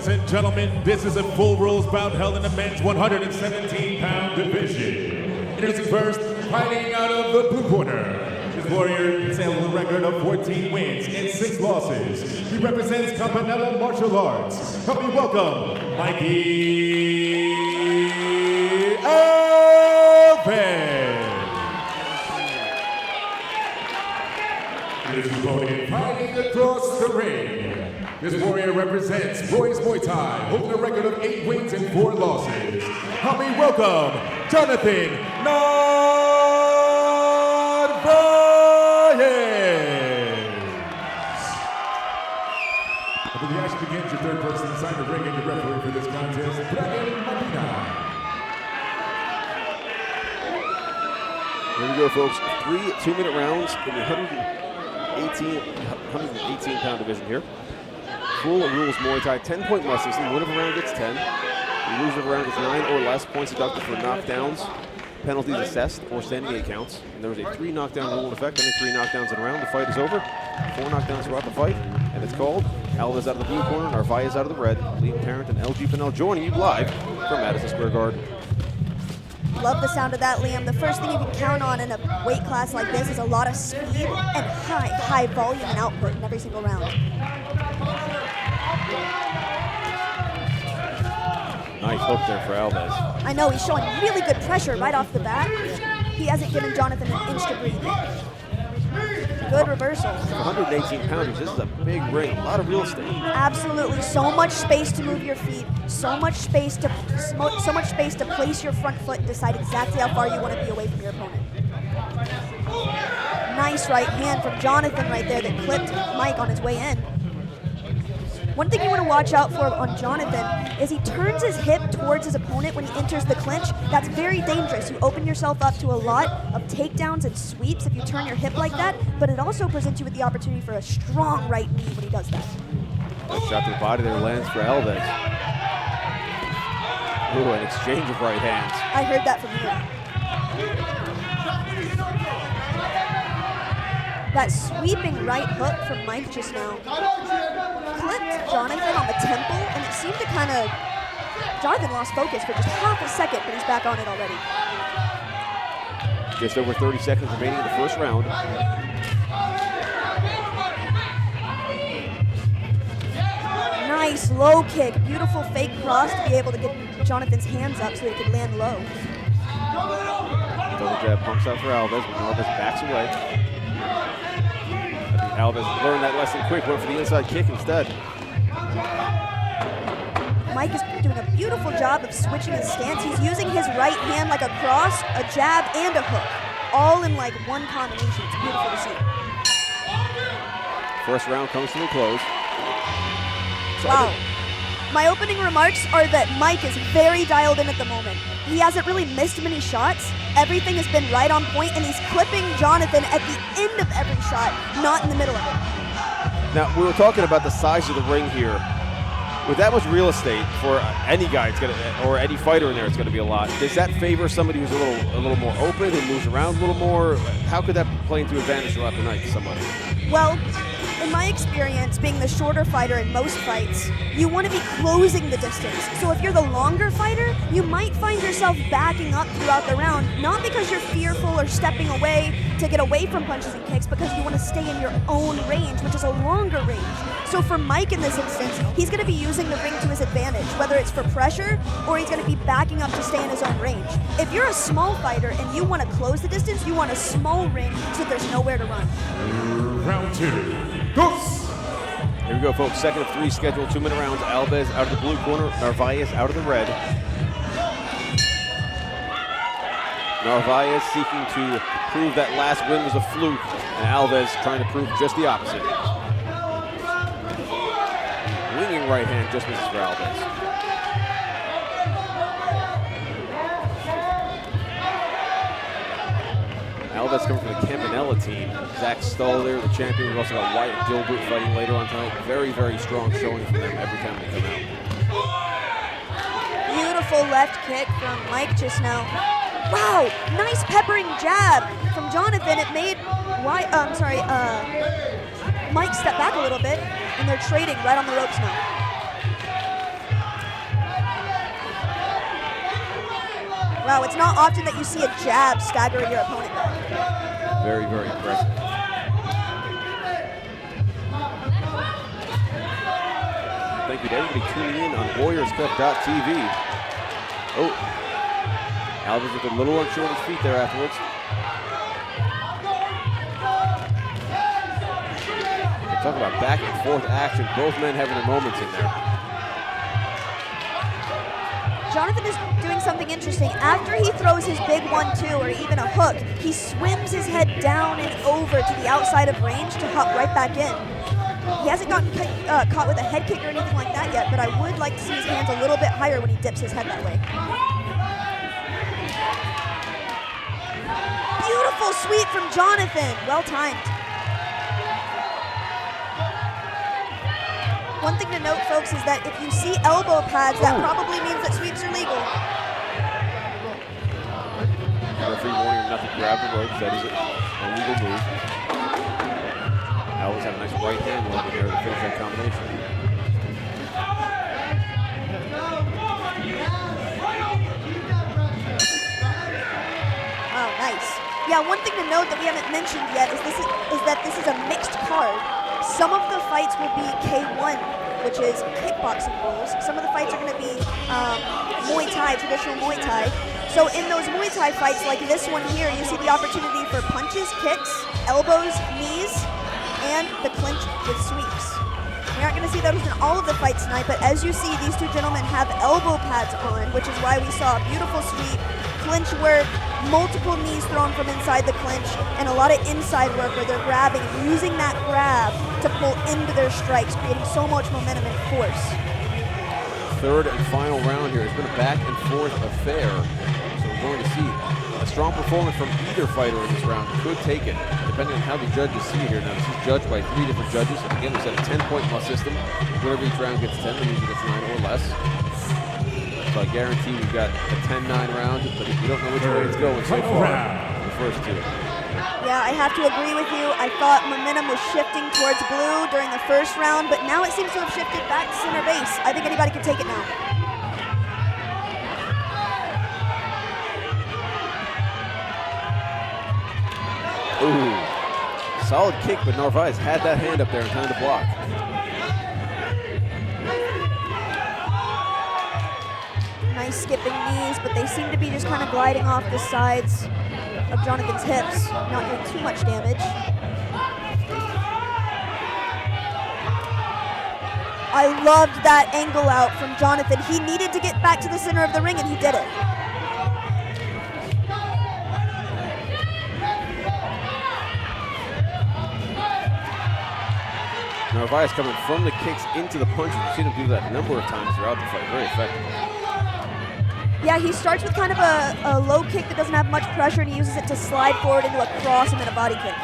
Ladies and gentlemen, this is a full rules bout held in the men's 117-pound division. Introducing first, fighting out of the blue corner. This warrior sails with a record of 14 wins and 6 losses. He represents Campanella Martial Arts. Help me welcome, Mikey Alves. His opponent fighting across the ring. This warrior represents Roy's Muay Thai, holding a record of 8 wins and 4 losses. Help me welcome, Jonathan Narvaez. After the action begins, your third person inside the ring and your referee for this contest, Brian Martina. Here we go, folks. 3 2-minute rounds in the 118-pound division here. Full rules Muay Thai, 10-point must system. Win of a round gets 10. The loser of a round gets 9 or less. Points deducted for knockdowns, penalties assessed, or standing 8 counts. And there was a 3 knockdown rule in effect. Any 3 knockdowns in a round, the fight is over. 4 knockdowns throughout the fight, and it's called. Alves out of the blue corner, Narvaez out of the red. Liam Parent and LG Pinnell joining you live from Madison Square Garden. Love the sound of that, Liam. The first thing you can count on in a weight class like this is a lot of speed and high volume and output in every single round. Nice hook there for Alves. I know, he's showing really good pressure right off the bat. He hasn't given Jonathan an inch to breathe. Good reversal. 118 pounders, this is a big ring, a lot of real estate. Absolutely, so much space to move your feet, so much space to place your front foot and decide exactly how far you want to be away from your opponent. Nice right hand from Jonathan right there that clipped Mike on his way in. One thing you want to watch out for on Jonathan is he turns his hip towards his opponent when he enters the clinch. That's very dangerous. You open yourself up to a lot of takedowns and sweeps if you turn your hip like that, but it also presents you with the opportunity for a strong right knee when he does that. Nice shot to the body there, lands for Alves. Ooh, an exchange of right hands. I heard that from you. That sweeping right hook from Mike just now clipped Jonathan on the temple, and it seemed to kind of, Jonathan lost focus for just half a second, but he's back on it already. Just over 30 seconds remaining in the first round. Nice low kick, beautiful fake cross to be able to get Jonathan's hands up so he could land low. Double jab pumps out for Alves, but Alves backs away. Alves learned that lesson quick, went for the inside kick instead. Mike is doing a beautiful job of switching his stance. He's using his right hand like a cross, a jab, and a hook, all in like one combination. It's beautiful to see. First round comes to a close. Wow. My opening remarks are that Mike is very dialed in at the moment. He hasn't really missed many shots. Everything has been right on point, and he's clipping Jonathan at the end of every shot, not in the middle of it. Now, we were talking about the size of the ring here. With that much real estate for any guy, or any fighter in there, it's going to be a lot. Does that favor somebody who's a little more open and moves around a little more? How could that play into advantage throughout the night to somebody? Well, in my experience, being the shorter fighter in most fights, you want to be closing the distance. So if you're the longer fighter, you might find yourself backing up throughout the round, not because you're fearful or stepping away to get away from punches and kicks, because you want to stay in your own range, which is a longer range. So for Mike in this instance, he's going to be using the ring to his advantage, whether it's for pressure or he's going to be backing up to stay in his own range. If you're a small fighter and you want to close the distance, you want a small ring so that there's nowhere to run. Round 2. Go! Here we go, folks. Second of 3 scheduled 2-minute rounds. Alves out of the blue corner, Narvaez out of the red. Narvaez seeking to prove that last win was a fluke, and Alves trying to prove just the opposite. Winging right hand just misses for Alves. Alves coming from the Campanella team. Zach Stull there, the champion. We've also got Wyatt Gilbert fighting later on tonight. Very, very strong showing from them every time they come out. Beautiful left kick from Mike just now. Wow, nice peppering jab from Jonathan. It made Mike step back a little bit, and they're trading right on the ropes now. Wow, it's not often that you see a jab stagger your opponent back. Very, very impressive. Thank you to everybody tuning in on WarriorsCup.tv. Oh, Alves with a little unsure on his feet there afterwards. Talk about back and forth action. Both men having their moments in there. Jonathan is doing something interesting. After he throws his big 1-2 or even a hook, he swims his head down and over to the outside of range to hop right back in. He hasn't gotten caught with a head kick or anything like that yet, but I would like to see his hands a little bit higher when he dips his head that way. Beautiful sweep from Jonathan. Well timed. One thing to note, folks, is that if you see elbow pads, that probably means that sweeps are legal. Referee warning him not to grab the ropes. That is a legal move. Alves have a nice right hand over there to finish that combination. Oh, nice. Yeah, one thing to note that we haven't mentioned yet is that this is a mixed card. Some of the fights will be K1, which is kickboxing rules. Some of the fights are going to be Muay Thai, traditional Muay Thai. So in those Muay Thai fights, like this one here, you see the opportunity for punches, kicks, elbows, knees, and the clinch with sweeps. We aren't going to see those in all of the fights tonight, but as you see, these two gentlemen have elbow pads on, which is why we saw a beautiful sweep, clinch work, multiple knees thrown from inside the clinch, and a lot of inside work where they're grabbing, using that grab to pull into their strikes, creating so much momentum and force. Third and final round here. It's been a back and forth affair. So we're going to see a strong performance from either fighter in this round. Could take it, depending on how the judges see it here. Now, this is judged by 3 different judges. Again, we set a 10-point must system. Whenever each round gets 10, the usually gets 9 or less. So I guarantee we've got a 10-9 round, but we don't know which way it's going so far in the first 2. Yeah, I have to agree with you. I thought momentum was shifting towards blue during the first round, but now it seems to have shifted back to center base. I think anybody can take it now. Ooh, solid kick, but Narvaez had that hand up there in time to block. Nice skipping knees, but they seem to be just kind of gliding off the sides of Jonathan's hips, not doing too much damage. I loved that angle out from Jonathan. He needed to get back to the center of the ring, and he did it. Narvaez coming from the kicks into the punches. You've seen him do that a number of times throughout the fight. Very effective. Yeah, he starts with kind of a low kick that doesn't have much pressure, and he uses it to slide forward into a cross and then a body kick.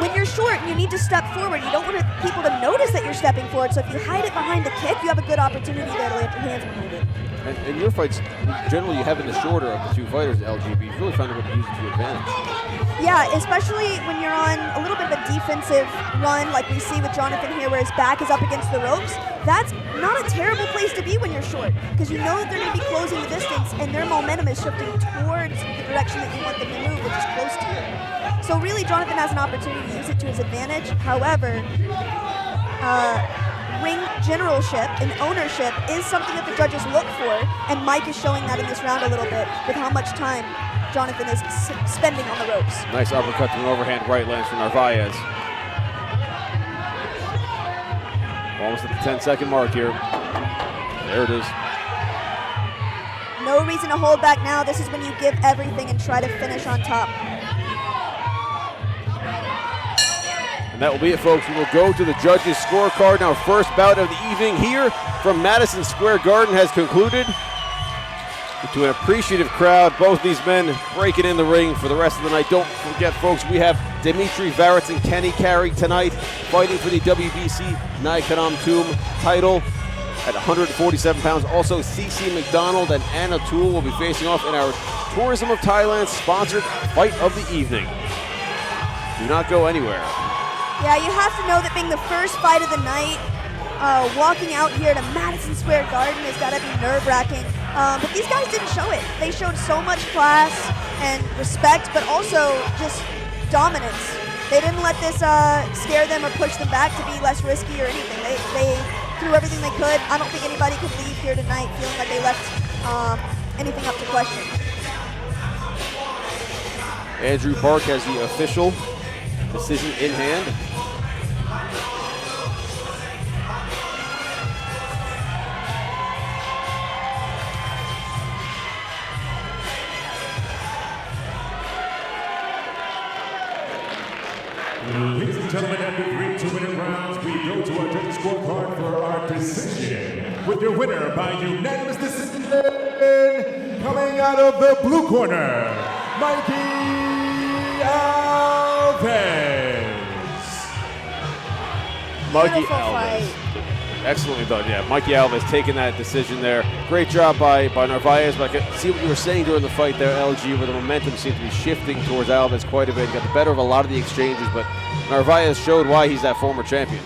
When you're short and you need to step forward, you don't want people to notice that you're stepping forward, so if you hide it behind the kick, you have a good opportunity there to land your hands behind it. And in your fights, generally you have in the shorter of the 2 fighters, LGB. You've really found a way to use it to your advantage. Yeah, especially when you're on a little bit of a defensive run like we see with Jonathan here where his back is up against the ropes. That's not a terrible place to be when you're short because you know that they're going to be closing the distance and their momentum is shifting towards the direction that you want them to move, which is close to you. So really, Jonathan has an opportunity to use it to his advantage. However, ring generalship and ownership is something that the judges look for, and Mike is showing that in this round a little bit with how much time Jonathan is spending on the ropes. Nice uppercut to an overhand right lands from Narvaez. Almost at the 10-second mark here. There it is. No reason to hold back now. This is when you give everything and try to finish on top. And that will be it, folks. We will go to the judges' scorecard. Our first bout of the evening here from Madison Square Garden has concluded. To an appreciative crowd, both these men breaking in the ring for the rest of the night. Don't forget, folks, we have Dimitri Varitz and Kenny Carey tonight fighting for the WBC Nai Tum title at 147 pounds. Also, CC McDonald and Anna Toole will be facing off in our Tourism of Thailand sponsored fight of the evening. Do not go anywhere. Yeah, you have to know that being the first fight of the night, walking out here to Madison Square Garden has got to be nerve-wracking. But these guys didn't show it. They showed so much class and respect, but also just dominance. They didn't let this scare them or push them back to be less risky or anything. They threw everything they could. I don't think anybody could leave here tonight feeling like they left anything up to question. Andrew Park has the official decision in hand. Ladies and gentlemen, after 3 2-minute rounds, we go to our judges' scorecard for our decision. With your winner by unanimous decision, coming out of the blue corner, Mikey Alves. Mikey Beautiful Alves. fight. Excellently done, yeah. Mikey Alves taking that decision there. Great job by Narvaez, but I can see what you were saying during the fight there, LG, where the momentum seemed to be shifting towards Alves quite a bit. He got the better of a lot of the exchanges, but Narvaez showed why he's that former champion.